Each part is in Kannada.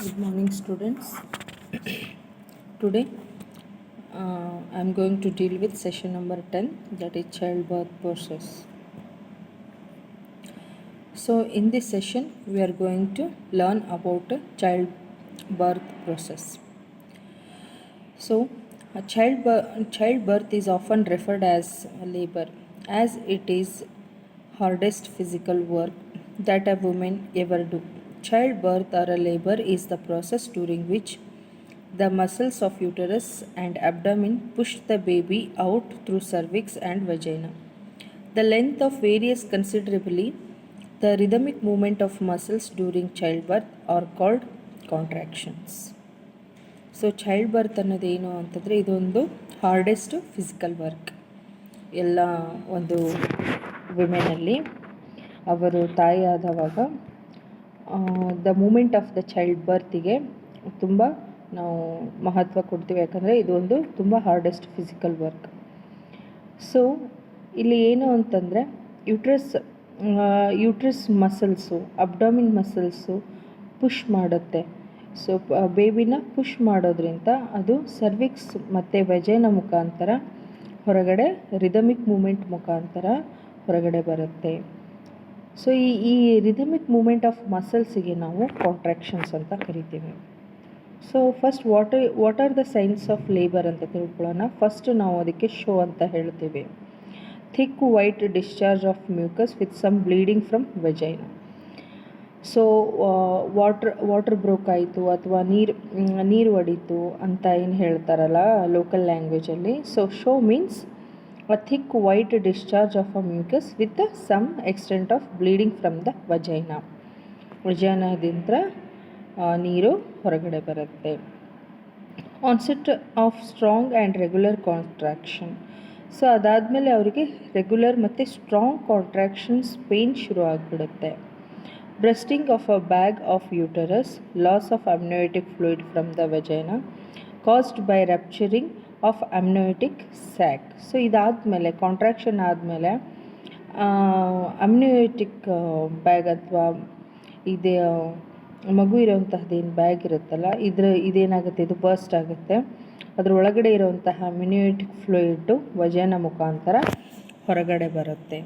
Good morning, students. Today, I am going to deal with session number 10, that is childbirth process. So, in this session, we are going to learn about a childbirth process. So, childbirth is often referred as labor, as it is hardest physical work that a woman ever do. Childbirth or a labor is the process during which the muscles of uterus and abdomen push the baby out through cervix and vagina. The length of varies considerably. The rhythmic movement of muscles during childbirth are called contractions. So child birth ಅನ್ನೋದೇನು ಅಂತಂದರೆ ಇದೊಂದು ಹಾರ್ಡೆಸ್ಟ್ ಫಿಸಿಕಲ್ ವರ್ಕ್. ಎಲ್ಲ ಒಂದು ವಿಮೆನಲ್ಲಿ ಅವರು ತಾಯಿ ಆದವಾಗ the moment of the child ಬರ್ತಿಗೆ ತುಂಬ ನಾವು ಮಹತ್ವ ಕೊಡ್ತೀವಿ, ಯಾಕಂದರೆ ಇದೊಂದು ತುಂಬ ಹಾರ್ಡೆಸ್ಟ್ ಫಿಸಿಕಲ್ ವರ್ಕ್. ಸೊ ಇಲ್ಲಿ ಏನು ಅಂತಂದರೆ uterus muscles, abdomen muscles push ಮಾಡುತ್ತೆ. ಸೊ ಬೇಬಿನ ಪುಷ್ ಮಾಡೋದ್ರಿಂದ ಅದು ಸರ್ವಿಕ್ಸ್ ಮತ್ತು ವಜೈನ ಮುಖಾಂತರ ಹೊರಗಡೆ ರಿದಮಿಕ್ ಮೂಮೆಂಟ್ ಮುಖಾಂತರ ಹೊರಗಡೆ ಬರುತ್ತೆ. ಸೊ ಈ ರಿದಮಿಕ್ ಮೂಮೆಂಟ್ ಆಫ್ ಮಸಲ್ಸಿಗೆ ನಾವು ಕಾಂಟ್ರಾಕ್ಷನ್ಸ್ ಅಂತ ಕರಿತೀವಿ. So first what are the signs of labour ಅಂತ ತಿಳ್ಕೊಳ್ಳೋಣ. ಫಸ್ಟ್ ನಾವು ಅದಕ್ಕೆ ಶೋ ಅಂತ ಹೇಳ್ತೀವಿ. Thick white discharge of mucus with some bleeding from vagina. So water broke ಆಯಿತು ಅಥವಾ ನೀರು ಒಡೀತು ಅಂತ ಏನು ಹೇಳ್ತಾರಲ್ಲ ಲೋಕಲ್ ಲ್ಯಾಂಗ್ವೇಜಲ್ಲಿ. So show means a thick white discharge of a mucus with some extent of bleeding from the ವಜೈನಾದಿಂದ ನೀರು ಹೊರಗಡೆ ಬರುತ್ತೆ. Onset of strong and regular contraction. So ಅದಾದಮೇಲೆ ಅವರಿಗೆ ರೆಗ್ಯುಲರ್ ಮತ್ತು ಸ್ಟ್ರಾಂಗ್ ಕಾಂಟ್ರಾಕ್ಷನ್ಸ್ ಪೇಯ್ನ್ ಶುರು ಆಗಿಬಿಡುತ್ತೆ. Bursting of a bag of uterus, loss of amniotic fluid from the vagina caused by rupturing of amniotic sac. So ಇದಾದಮೇಲೆ ಕಾಂಟ್ರಾಕ್ಷನ್ ಆದಮೇಲೆ ಅಮ್ನಿಯೋಟಿಕ್ ಬ್ಯಾಗ್ ಅಥವಾ ಇದೇ ಮಗು ಇರೋವಂತಹದ್ದೇನು ಬ್ಯಾಗ್ ಇರುತ್ತಲ್ಲ ಇದೇನಾಗುತ್ತೆ, ಇದು ಬರ್ಸ್ಟ್ ಆಗುತ್ತೆ. ಅದರ ಒಳಗಡೆ ಇರುವಂತಹ ಅಮ್ನಿಯೋಟಿಕ್ ಫ್ಲೂಯಿಡ್ಡು ವಜೈನ ಮುಖಾಂತರ ಹೊರಗಡೆ ಬರುತ್ತೆ.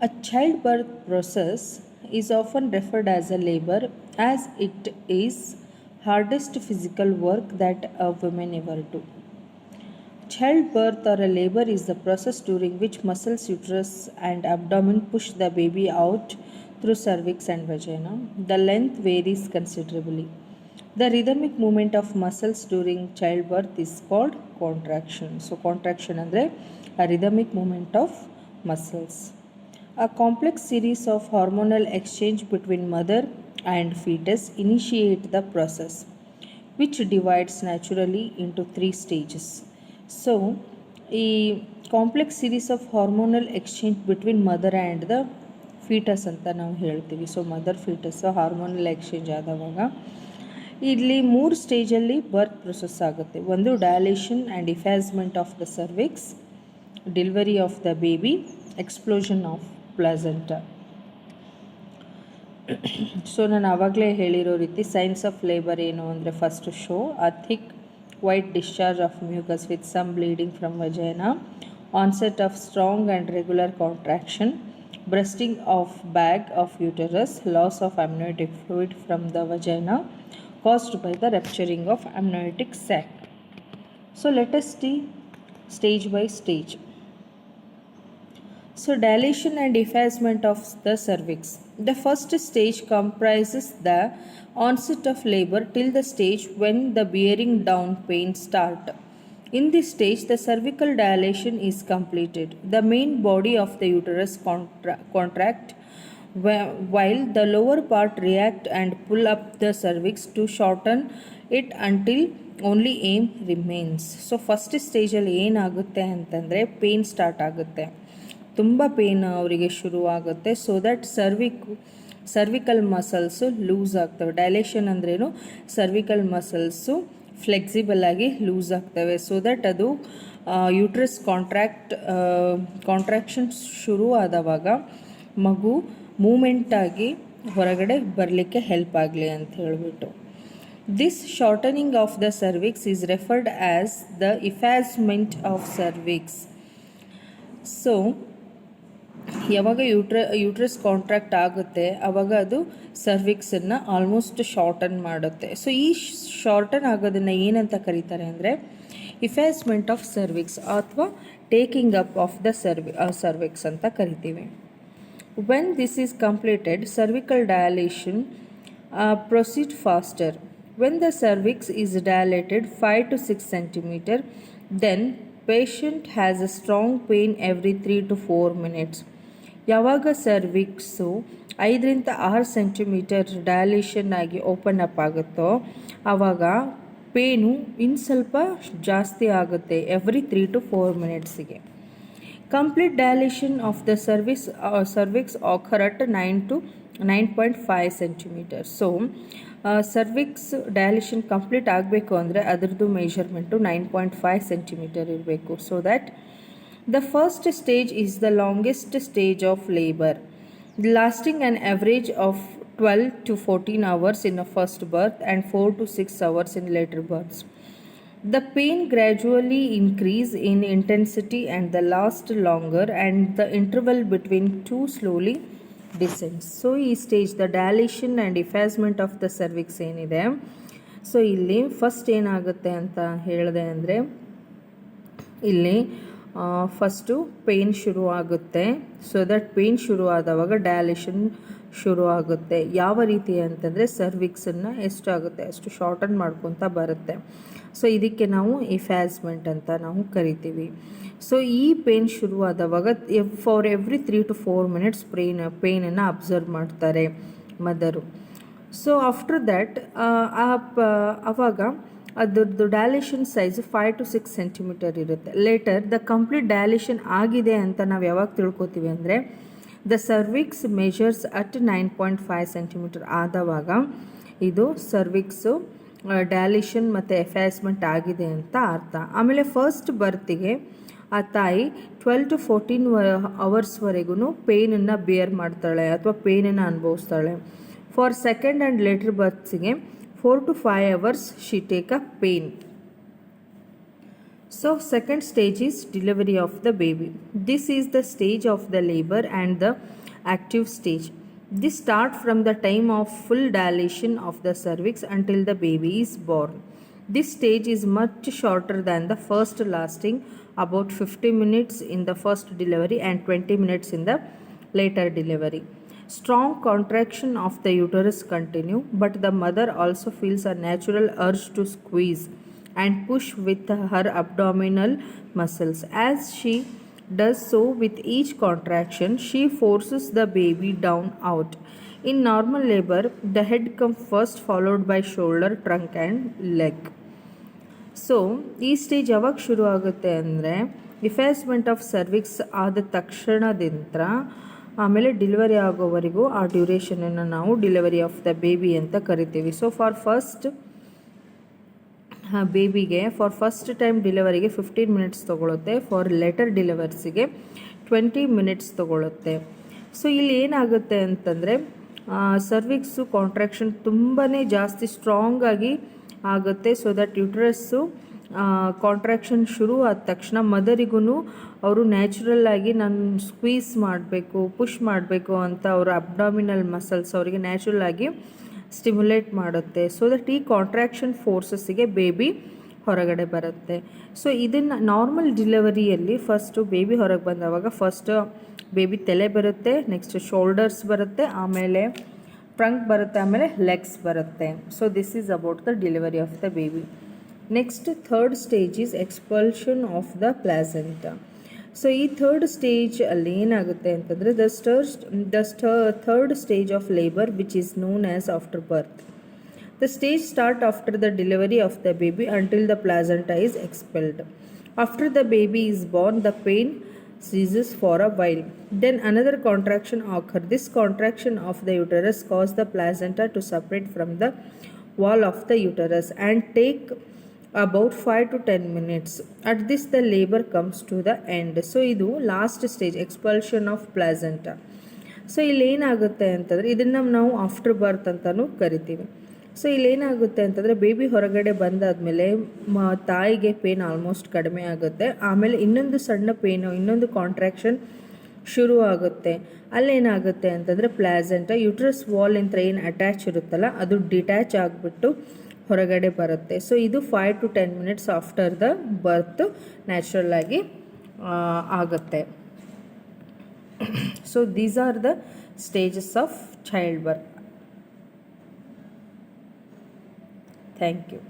A childbirth process is often referred as a labor, as it is hardest physical work that a woman ever do. Childbirth or a labor is the process during which muscles, uterus and abdomen push the baby out through cervix and vagina. The length varies considerably. The rhythmic movement of muscles during childbirth is called contraction. So contraction andre a rhythmic movement of muscles. A complex series of hormonal exchange between mother and fetus initiate the process, which divides naturally into 3 stages. So, a complex series of hormonal exchange between mother and the fetus ಅಂತ ನಾವು ಹೇಳ್ತೀವಿ. So mother fetus hormonal exchange ಆದವಾಗ ಇಲ್ಲಿ 3 ಸ್ಟೇಜಲ್ಲಿ ಬರ್ತ್ ಪ್ರೊಸೆಸ್ ಆಗುತ್ತೆ. ಒಂದು dilation and effacement of the cervix, delivery of the baby, expulsion of placenta. So ನಾನು ಆವಾಗಲೇ ಹೇಳಿರೋ ರೀತಿ ಸೈನ್ಸ್ ಆಫ್ ಲೇಬರ್ ಏನು ಅಂದರೆ first show a thick white discharge of mucus with some bleeding from vagina, onset of strong and regular contraction, bursting of bag of uterus, loss of amniotic fluid from the vagina caused by the rupturing of amniotic sac. So let us see stage by stage. So dilation and effacement of the cervix. The first stage comprises the onset of labor till the stage when the bearing down pain start. In this stage, the cervical dilation is completed. The main body of the uterus contract while the lower part react and pull up the cervix to shorten it until only aim remains. So first ಸ್ಟೇಜಲ್ಲಿ ಏನಾಗುತ್ತೆ ಅಂತಂದರೆ ಪೇನ್ ಸ್ಟಾರ್ಟ್ ಆಗುತ್ತೆ, ತುಂಬ ಪೇನ್ ಅವರಿಗೆ ಶುರುವಾಗುತ್ತೆ. So that cervical muscles loose ಆಗ್ತವೆ. ಡೈಲೇಷನ್ ಅಂದ್ರೇನು, ಸರ್ವಿಕಲ್ ಮಸಲ್ಸು ಫ್ಲೆಕ್ಸಿಬಲ್ ಆಗಿ ಲೂಸ್ ಆಗ್ತವೆ. ಸೊ ದಟ್ ಅದು ಯೂಟ್ರಸ್ ಕಾಂಟ್ರಾಕ್ಷನ್ಸ್ ಶುರು ಆದವಾಗ ಮಗು ಮೂಮೆಂಟಾಗಿ ಹೊರಗಡೆ ಬರಲಿಕ್ಕೆ ಹೆಲ್ಪ್ ಆಗಲಿ ಅಂತ ಹೇಳಿಬಿಟ್ಟು. This shortening of the cervix is referred as the effacement of cervix. So ಯಾವಾಗ ಯೂಟ್ರಸ್ ಕಾಂಟ್ರಾಕ್ಟ್ ಆಗುತ್ತೆ ಆವಾಗ ಅದು ಸರ್ವಿಕ್ಸನ್ನು ಆಲ್ಮೋಸ್ಟ್ ಶಾರ್ಟನ್ ಮಾಡುತ್ತೆ. ಸೊ ಈ ಶಾರ್ಟನ್ ಆಗೋದನ್ನು ಏನಂತ ಕರೀತಾರೆ ಅಂದರೆ ಇಫ್ಯಾಸ್ಮೆಂಟ್ ಆಫ್ ಸರ್ವಿಕ್ಸ್ ಅಥವಾ taking up of the cervix ಅಂತ ಕರಿತೀವಿ. When this is completed, cervical dilation proceed faster. When the cervix is dilated 5 to 6 centimeter, then patient has a strong pain every 3 to 4 minutes. ಯಾವಾಗ ಸರ್ವಿಕ್ಸು 5-6 ಸೆಂಟಿಮೀಟರ್ ಡೈಲೇಷನ್ ಆಗಿ ಓಪನ್ ಅಪ್ ಆಗುತ್ತೋ ಆವಾಗ ಪೇನು ಇನ್ನು ಸ್ವಲ್ಪ ಜಾಸ್ತಿ ಆಗುತ್ತೆ every 3 to 4 ಮಿನಿಟ್ಸಿಗೆ. Complete dilation of the cervix occur at 9 to 9.5 centimeters. So cervix dilation complete ಆಗಬೇಕು ಅಂದರೆ ಅದರದ್ದು ಮೆಷರ್ಮೆಂಟು 9.5 ಸೆಂಟಿಮೀಟರ್ ಇರಬೇಕು. So that the first stage is the longest stage of labour, lasting on average of 12 to 14 hours in a first birth and 4 to 6 hours in later births. The pain gradually increase in intensity and the last longer, and the interval between two slowly descends. So ಈ stage the dilation and effacement of the cervix ಏನಿದೆ, ಸೊ ಇಲ್ಲಿ ಫಸ್ಟ್ ಏನಾಗುತ್ತೆ ಅಂತ ಹೇಳಿದೆ ಅಂದರೆ ಇಲ್ಲಿ ಫಸ್ಟು ಪೇನ್ ಶುರು ಆಗುತ್ತೆ. ಸೊ ದಟ್ ಪೇನ್ ಶುರು ಆದವಾಗ ಡೈಲೇಷನ್ ಶುರು ಆಗುತ್ತೆ. ಯಾವ ರೀತಿ ಅಂತಂದರೆ ಸರ್ವಿಕ್ಸನ್ನು ಎಷ್ಟಾಗುತ್ತೆ ಅಷ್ಟು ಶಾರ್ಟನ್ ಮಾಡ್ಕೊತ ಬರುತ್ತೆ. ಸೊ ಇದಕ್ಕೆ ನಾವು ಇಫ್ಯಾಸ್ಮೆಂಟ್ ಅಂತ ನಾವು ಕರಿತೀವಿ. ಸೊ ಈ ಪೇನ್ ಶುರುವಾದವಾಗ ಫಾರ್ ಎವ್ರಿ 3 to 4 minutes ಪೇನನ್ನು ಅಬ್ಸರ್ವ್ ಮಾಡ್ತಾರೆ ಮದರು. ಸೊ ಆಫ್ಟರ್ ದ್ಯಾಟ್ ಆವಾಗ ಅದರದ್ದು ಡೈಲೇಷನ್ ಸೈಜ್ 5 to 6 ಸೆಂಟಿಮೀಟರ್ ಇರುತ್ತೆ. ಲೇಟರ್ ದ ಕಂಪ್ಲೀಟ್ ಡೈಲೇಷನ್ ಆಗಿದೆ ಅಂತ ನಾವು ಯಾವಾಗ ತಿಳ್ಕೊತೀವಿ ಅಂದರೆ the cervix measures at 9.5 centimetre ಆದವಾಗ ಇದು ಸರ್ವಿಕ್ಸು ಡೈಲೇಷನ್ ಮತ್ತು ಎಫ್ಯಾಸ್ಮೆಂಟ್ ಆಗಿದೆ ಅಂತ ಅರ್ಥ. ಆಮೇಲೆ ಫಸ್ಟ್ ಬರ್ತಿಗೆ ಆ ತಾಯಿ 12 to 14 ಅವರ್ಸ್ವರೆಗೂ ಪೇನನ್ನು ಬೇರ್ ಮಾಡ್ತಾಳೆ ಅಥವಾ ಪೇನನ್ನು ಅನುಭವಿಸ್ತಾಳೆ. ಫಾರ್ ಸೆಕೆಂಡ್ ಆ್ಯಂಡ್ ಲೇಟರ್ ಬರ್ತ್ಸಿಗೆ 4 to 5 hours she take a pain. So second stage is delivery of the baby. This is the stage of the labor and the active stage. This start from the time of full dilation of the cervix until the baby is born. This stage is much shorter than the first, lasting about 50 minutes in the first delivery and 20 minutes in the later delivery. Strong contraction of the uterus continue, but the mother also feels a natural urge to squeeze and push with her abdominal muscles. As she does so with each contraction, she forces the baby down out. In normal labor, the head comes first, followed by shoulder, trunk and leg. So ಈ ಸ್ಟೇಜ್ ಯಾವಾಗ ಶುರು ಆಗುತ್ತೆ ಅಂದರೆ ಇಫ್ಯಾಸ್ಮೆಂಟ್ ಆಫ್ ಸರ್ವಿಕ್ಸ್ ಆದ ತಕ್ಷಣದಿಂದ ಆಮೇಲೆ ಡಿಲಿವರಿ ಆಗೋವರೆಗೂ ಆ ಡ್ಯೂರೇಷನನ್ನು ನಾವು ಡಿಲಿವರಿ ಆಫ್ ದ ಬೇಬಿ ಅಂತ ಕರಿತೀವಿ. ಸೊ ಫಾರ್ ಫಸ್ಟ್ ಬೇಬಿಗೆ ಫಾರ್ ಫಸ್ಟ್ ಟೈಮ್ ಡಿಲಿವರಿಗೆ 15 minutes ತೊಗೊಳುತ್ತೆ. ಫಾರ್ ಲೇಟರ್ ಡಿಲಿವರ್ಸಿಗೆ 20 minutes ತೊಗೊಳುತ್ತೆ. ಸೊ ಇಲ್ಲಿ ಏನಾಗುತ್ತೆ ಅಂತಂದರೆ ಸರ್ವಿಕ್ಸು ಕಾಂಟ್ರಾಕ್ಷನ್ ತುಂಬಾ ಜಾಸ್ತಿ ಸ್ಟ್ರಾಂಗ್ ಆಗಿ ಆಗುತ್ತೆ. ಸೊ ದಟ್ ಯುಟ್ರಸ್ಸು ಕಾಂಟ್ರಾಕ್ಷನ್ ಶುರು ಆದ ತಕ್ಷಣ ಮದರಿಗೂ ಅವರು ನ್ಯಾಚುರಲ್ ಆಗಿ ನಾನು ಸ್ಕ್ವೀಸ್ ಮಾಡಬೇಕು, ಪುಷ್ ಮಾಡಬೇಕು ಅಂತ ಅವರ ಅಬ್ಡಾಮಿನಲ್ ಮಸಲ್ಸ್ ಅವರಿಗೆ ನ್ಯಾಚುರಲ್ ಆಗಿ ಸ್ಟಿಮ್ಯುಲೇಟ್ ಮಾಡುತ್ತೆ. ಸೊ ದಟ್ ಈ ಕಾಂಟ್ರಾಕ್ಷನ್ ಫೋರ್ಸಸ್ಸಿಗೆ ಬೇಬಿ ಹೊರಗಡೆ ಬರುತ್ತೆ. ಸೊ ಇದನ್ನು ನಾರ್ಮಲ್ ಡಿಲಿವರಿಯಲ್ಲಿ ಫಸ್ಟು ಬೇಬಿ ಹೊರಗೆ ಬಂದವಾಗ ಫಸ್ಟ್ ಬೇಬಿ ತಲೆ ಬರುತ್ತೆ, ನೆಕ್ಸ್ಟ್ ಶೋಲ್ಡರ್ಸ್ ಬರುತ್ತೆ, ಆಮೇಲೆ ಟ್ರಂಕ್ ಬರುತ್ತೆ, ಆಮೇಲೆ ಲೆಗ್ಸ್ ಬರುತ್ತೆ. So this is about the delivery of the baby. Next third stage is expulsion of the placenta. So ಈ ಥರ್ಡ್ ಸ್ಟೇಜ್ ಅಲ್ಲಿ ಏನಾಗುತ್ತೆ ಅಂತಂದರೆ the third stage of labour which is known as after birth. The stage start after the delivery of the baby until the placenta is expelled. After the baby is Born the pain ceases for a while. Then another contraction occurs. This contraction of the uterus causes the placenta to separate from the wall of the uterus and take about 5 to 10 minutes. At this the labor comes to the end. So idu last stage, expulsion of placenta. So ಇಲ್ಲೇನಾಗುತ್ತೆ ಅಂತಂದರೆ ಇದನ್ನು ನಾವು ಆಫ್ಟರ್ ಬರ್ತ್ ಅಂತಲೂ ಕರಿತೀವಿ. ಸೊ ಇಲ್ಲೇನಾಗುತ್ತೆ ಅಂತಂದರೆ ಬೇಬಿ ಹೊರಗಡೆ ಬಂದಾದಮೇಲೆ ತಾಯಿಗೆ ಪೇನ್ ಆಲ್ಮೋಸ್ಟ್ ಕಡಿಮೆ ಆಗುತ್ತೆ. ಆಮೇಲೆ ಇನ್ನೊಂದು ಸಣ್ಣ ಪೇನು, ಇನ್ನೊಂದು ಕಾಂಟ್ರಾಕ್ಷನ್ ಶುರು ಆಗುತ್ತೆ. ಅಲ್ಲೇನಾಗುತ್ತೆ ಅಂತಂದರೆ ಪ್ಲಾಸೆಂಟ ಯುಟ್ರಸ್ ವಾಲ್ ಇಂತ್ರ ಏನು ಅಟ್ಯಾಚ್ ಇರುತ್ತಲ್ಲ ಅದು ಡಿಟ್ಯಾಚ್ ಆಗಿಬಿಟ್ಟು ಹೊರಗಡೆ ಬರುತ್ತೆ. ಸೊ ಇದು 5 to 10 minutes after the birth natural ಆಗಿ ಆಗುತ್ತೆ. So these are the stages of child birth. Thank you.